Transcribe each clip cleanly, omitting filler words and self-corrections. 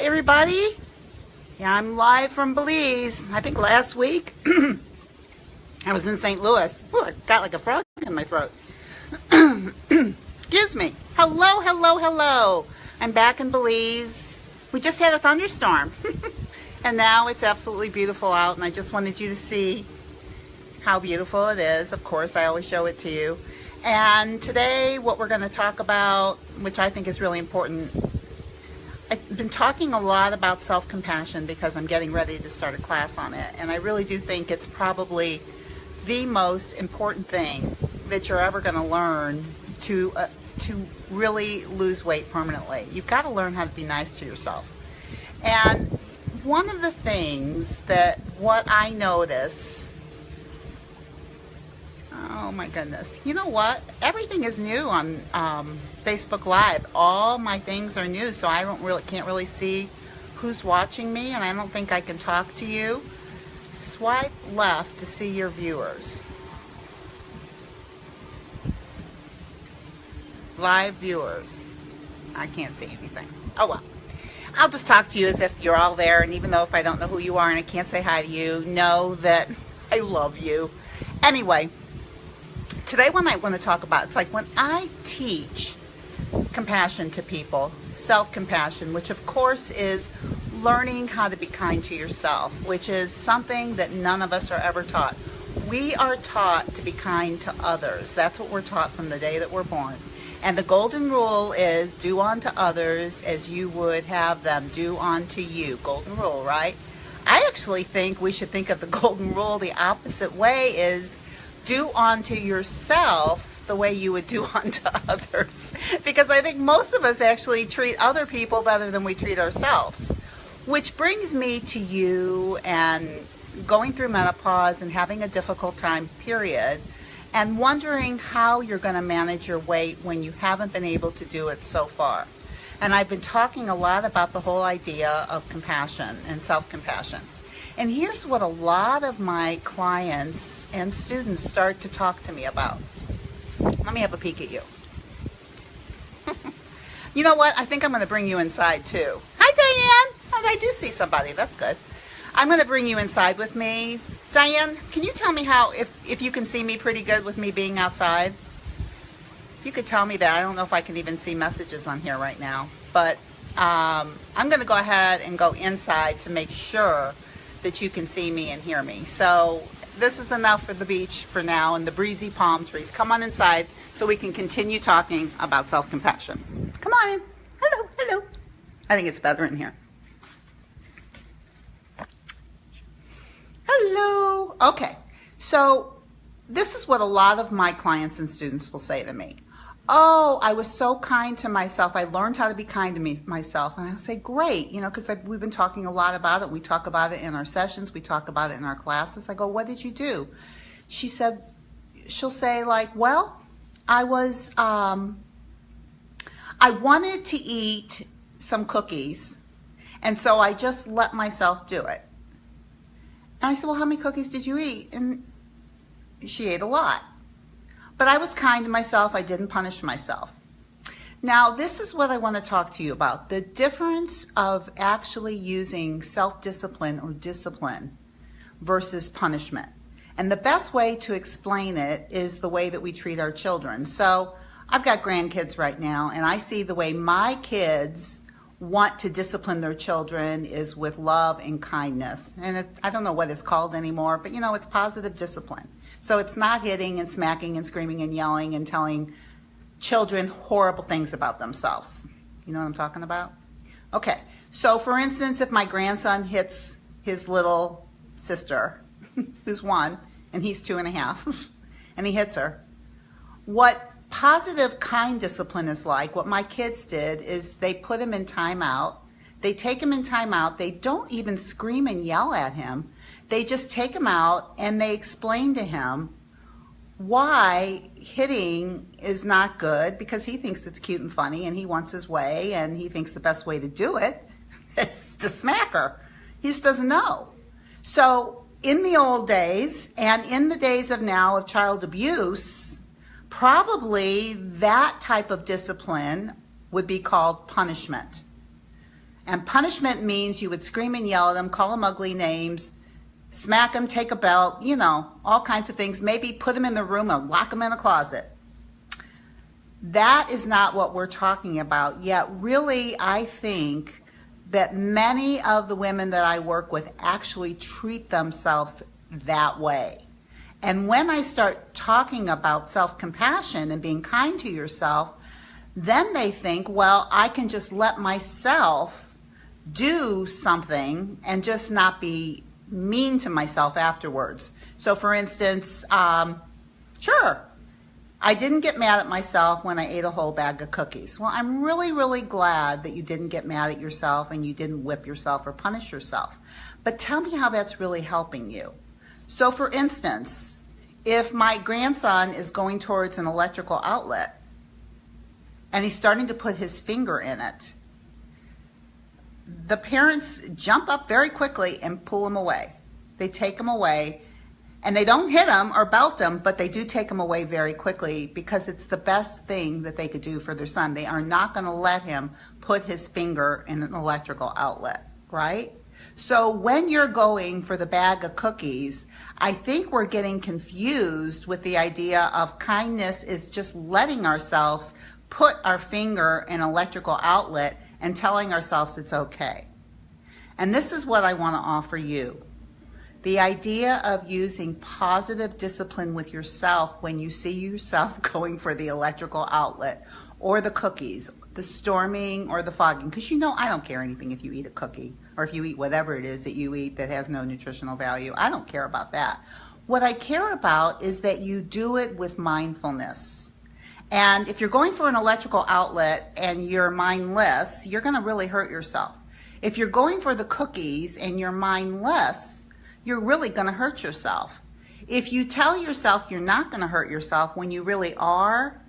everybody. Yeah, I'm live from Belize. I think last week I was in St. Louis. Ooh, I got like a frog in my throat. Excuse me. Hello, hello, hello. I'm back in Belize. We just had a thunderstorm. And now it's absolutely beautiful out, and I just wanted you to see how beautiful it is. Of course, I always show it to you. And today what we're going to talk about, which I think is really important, I've been talking a lot about self-compassion because I'm getting ready to start a class on it, and I really do think it's probably the most important thing that you're ever going to learn to really lose weight permanently. You've got to learn how to be nice to yourself. And one of the things that what I notice, oh my goodness, you know what? Everything is new on Facebook Live. All my things are new, so I can't really see who's watching me, and I don't think I can talk to you. Swipe left to see your viewers. Live viewers. I can't see anything. Oh well. I'll just talk to you as if you're all there, and even though if I don't know who you are and I can't say hi to you, know that I love you. Anyway, today what I want to talk about, it's like when I teach compassion to people, self-compassion, which of course is learning how to be kind to yourself, which is something that none of us are ever taught. We are taught to be kind to others. That's what we're taught from the day that we're born. And the golden rule is do unto others as you would have them do unto you. Golden rule, right? I actually think we should think of the golden rule the opposite way, is do unto yourself the way you would do unto others. Because I think most of us actually treat other people better than we treat ourselves. Which brings me to you and going through menopause and having a difficult time, period, and wondering how you're going to manage your weight when you haven't been able to do it so far. And I've been talking a lot about the whole idea of compassion and self-compassion. And here's what a lot of my clients and students start to talk to me about. Let me have a peek at you. You know what? I think I'm going to bring you inside too. Hi, Diane. Oh, I do see somebody. That's good. I'm going to bring you inside with me. Diane, can you tell me how, if you can see me pretty good with me being outside? If you could tell me that. I don't know if I can even see messages on here right now. But I'm going to go ahead and go inside to make sure that you can see me and hear me. So this is enough for the beach for now and the breezy palm trees. Come on inside so we can continue talking about self-compassion. Come on in. Hello, hello. I think it's better in here. Hello. Okay, so this is what a lot of my clients and students will say to me. Oh, I was so kind to myself. I learned how to be kind to myself. And I'll say, great, you know, because we've been talking a lot about it. We talk about it in our sessions. We talk about it in our classes. I go, what did you do? She'll say like, well, I wanted to eat some cookies, and so I just let myself do it. And I said, well, how many cookies did you eat? And she ate a lot. But I was kind to myself. I didn't punish myself. Now, this is what I want to talk to you about. The difference of actually using self-discipline or discipline versus punishment. And the best way to explain it is the way that we treat our children. So I've got grandkids right now, and I see the way my kids want to discipline their children is with love and kindness. And I don't know what it's called anymore, but you know, it's positive discipline. So it's not hitting and smacking and screaming and yelling and telling children horrible things about themselves. You know what I'm talking about? Okay, so for instance, if my grandson hits his little sister, who's 1, and he's 2.5, and he hits her, what positive, kind discipline is like, what my kids did is they put him in timeout. They take him in timeout. They don't even scream and yell at him. They just take him out and they explain to him why hitting is not good, because he thinks it's cute and funny and he wants his way, and he thinks the best way to do it is to smack her. He just doesn't know. So in the old days and in the days of now of child abuse, probably that type of discipline would be called punishment. And punishment means you would scream and yell at them, call them ugly names, smack them, take a belt, you know, all kinds of things. Maybe put them in the room and lock them in a closet. That is not what we're talking about. Yet really, I think that many of the women that I work with actually treat themselves that way. And when I start talking about self-compassion and being kind to yourself, then they think, well, I can just let myself do something and just not be mean to myself afterwards. So for instance, sure, I didn't get mad at myself when I ate a whole bag of cookies. Well, I'm really, really glad that you didn't get mad at yourself and you didn't whip yourself or punish yourself. But tell me how that's really helping you. So for instance, if my grandson is going towards an electrical outlet and he's starting to put his finger in it, the parents jump up very quickly and pull him away. They take him away, and they don't hit him or belt him, but they do take him away very quickly because it's the best thing that they could do for their son. They are not going to let him put his finger in an electrical outlet, right? So when you're going for the bag of cookies, I think we're getting confused with the idea of kindness is just letting ourselves put our finger in an electrical outlet and telling ourselves it's okay. And this is what I want to offer you. The idea of using positive discipline with yourself when you see yourself going for the electrical outlet or the cookies, the storming or the fogging, because you know I don't care anything if you eat a cookie or if you eat whatever it is that you eat that has no nutritional value. I don't care about that. What I care about is that you do it with mindfulness. And if you're going for an electrical outlet and you're mindless, you're going to really hurt yourself. If you're going for the cookies and you're mindless, you're really going to hurt yourself. If you tell yourself you're not going to hurt yourself when you really are,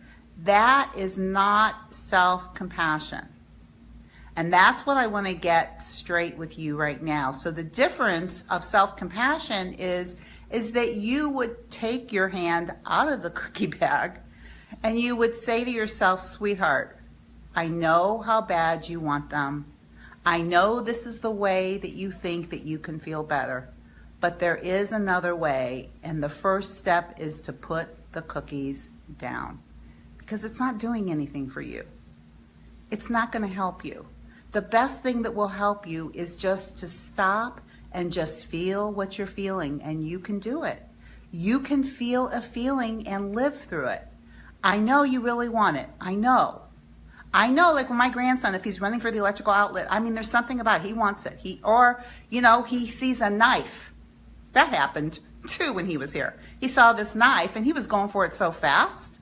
that is not self-compassion. And that's what I want to get straight with you right now. So the difference of self-compassion is that you would take your hand out of the cookie bag and you would say to yourself, sweetheart, I know how bad you want them. I know this is the way that you think that you can feel better. But there is another way, and the first step is to put the cookies down. Because it's not doing anything for you. It's not going to help you. The best thing that will help you is just to stop and just feel what you're feeling, and you can do it. You can feel a feeling and live through it. I know you really want it. I know, like with my grandson, if he's running for the electrical outlet, I mean, there's something about it. He wants it. He sees a knife. That happened too when he was here. He saw this knife and he was going for it so fast,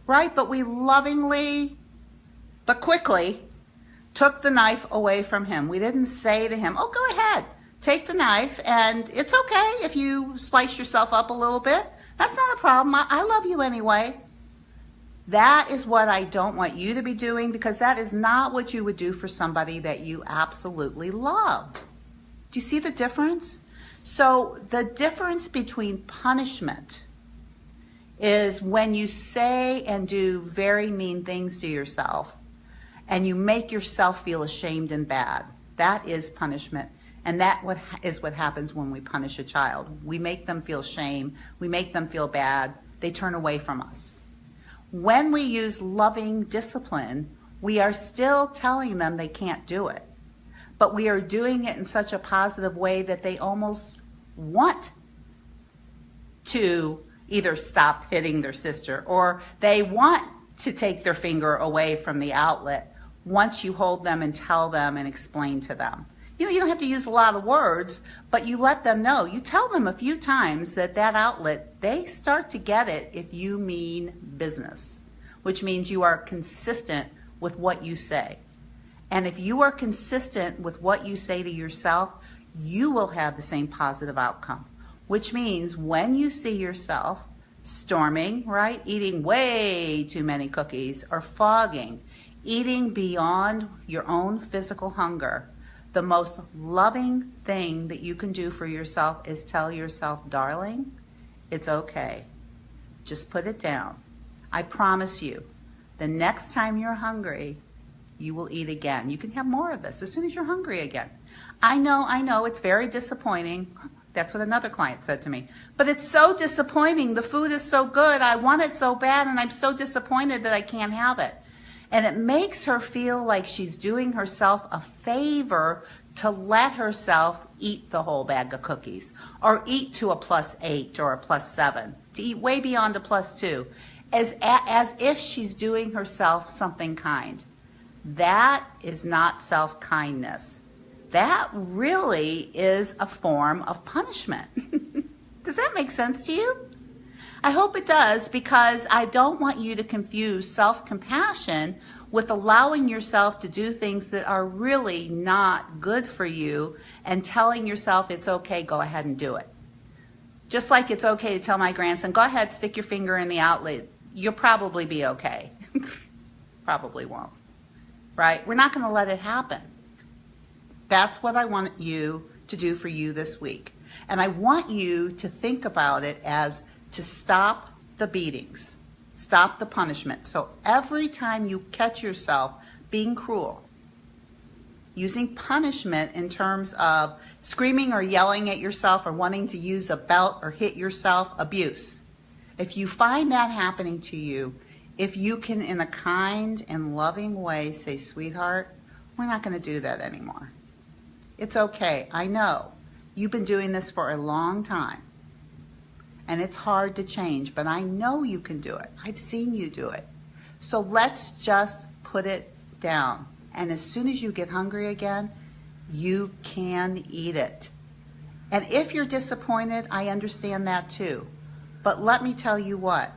right? But we lovingly, but quickly, took the knife away from him. We didn't say to him, oh, go ahead, take the knife, and it's okay if you slice yourself up a little bit. That's not a problem. I love you anyway. That is what I don't want you to be doing, because that is not what you would do for somebody that you absolutely loved. Do you see the difference? So the difference between punishment is when you say and do very mean things to yourself and you make yourself feel ashamed and bad. That is punishment. And that is what happens when we punish a child. We make them feel shame. We make them feel bad. They turn away from us. When we use loving discipline, we are still telling them they can't do it. But we are doing it in such a positive way that they almost want to either stop hitting their sister or they want to take their finger away from the outlet once you hold them and tell them and explain to them. You don't have to use a lot of words, but you let them know. You tell them a few times that outlet, they start to get it if you mean business, which means you are consistent with what you say. And if you are consistent with what you say to yourself, you will have the same positive outcome, which means when you see yourself storming, right, eating way too many cookies, or fogging, eating beyond your own physical hunger, the most loving thing that you can do for yourself is tell yourself, darling, it's okay. Just put it down. I promise you, the next time you're hungry, you will eat again. You can have more of this as soon as you're hungry again. I know, it's very disappointing. That's what another client said to me. But it's so disappointing. The food is so good. I want it so bad, and I'm so disappointed that I can't have it. And it makes her feel like she's doing herself a favor to let herself eat the whole bag of cookies, or eat to a +8 or a +7, to eat way beyond a +2, as if she's doing herself something kind. That is not self-kindness. That really is a form of punishment. Does that make sense to you? I hope it does, because I don't want you to confuse self-compassion with allowing yourself to do things that are really not good for you and telling yourself it's okay, go ahead and do it. Just like it's okay to tell my grandson, go ahead, stick your finger in the outlet. You'll probably be okay. Probably won't, right? We're not going to let it happen. That's what I want you to do for you this week. And I want you to think about it as to stop the beatings, stop the punishment. So every time you catch yourself being cruel, using punishment in terms of screaming or yelling at yourself or wanting to use a belt or hit yourself, abuse. If you find that happening to you, if you can in a kind and loving way say, sweetheart, we're not going to do that anymore. It's okay. I know you've been doing this for a long time and it's hard to change, but I know you can do it. I've seen you do it. So let's just put it down. And as soon as you get hungry again, you can eat it. And if you're disappointed, I understand that too. But let me tell you what,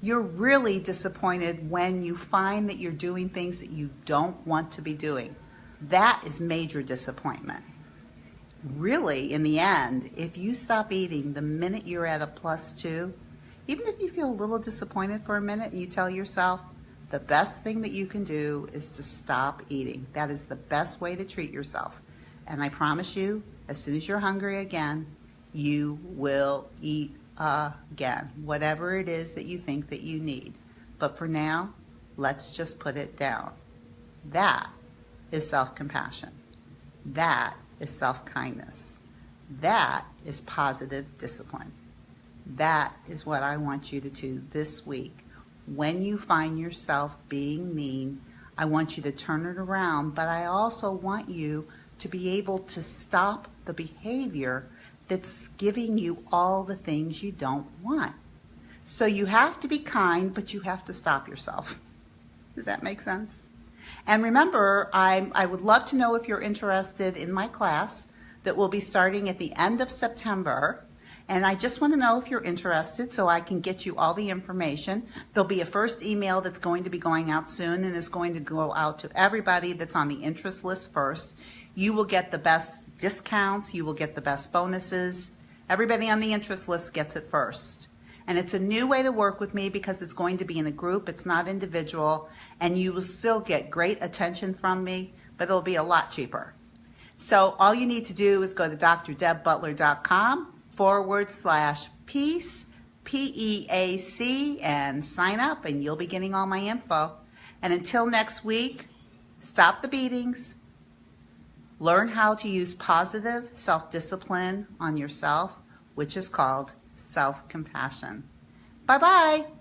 you're really disappointed when you find that you're doing things that you don't want to be doing. That is major disappointment. Really, in the end, if you stop eating the minute you're at a +2, even if you feel a little disappointed for a minute and you tell yourself, the best thing that you can do is to stop eating. That is the best way to treat yourself. And I promise you, as soon as you're hungry again, you will eat again, whatever it is that you think that you need. But for now, let's just put it down. That is self-compassion. That is self-kindness. That is positive discipline. That is what I want you to do this week. When you find yourself being mean, I want you to turn it around, but I also want you to be able to stop the behavior that's giving you all the things you don't want. So you have to be kind, but you have to stop yourself. Does that make sense? And remember, I would love to know if you're interested in my class that will be starting at the end of September. And I just want to know if you're interested so I can get you all the information. There'll be a first email that's going to be going out soon, and it's going to go out to everybody that's on the interest list first. You will get the best discounts. You will get the best bonuses. Everybody on the interest list gets it first. And it's a new way to work with me because it's going to be in a group. It's not individual. And you will still get great attention from me, but it'll be a lot cheaper. So all you need to do is go to drdebbutler.com/peace, PEAC, and sign up, and you'll be getting all my info. And until next week, stop the beatings. Learn how to use positive self-discipline on yourself, which is called self-compassion. Bye-bye.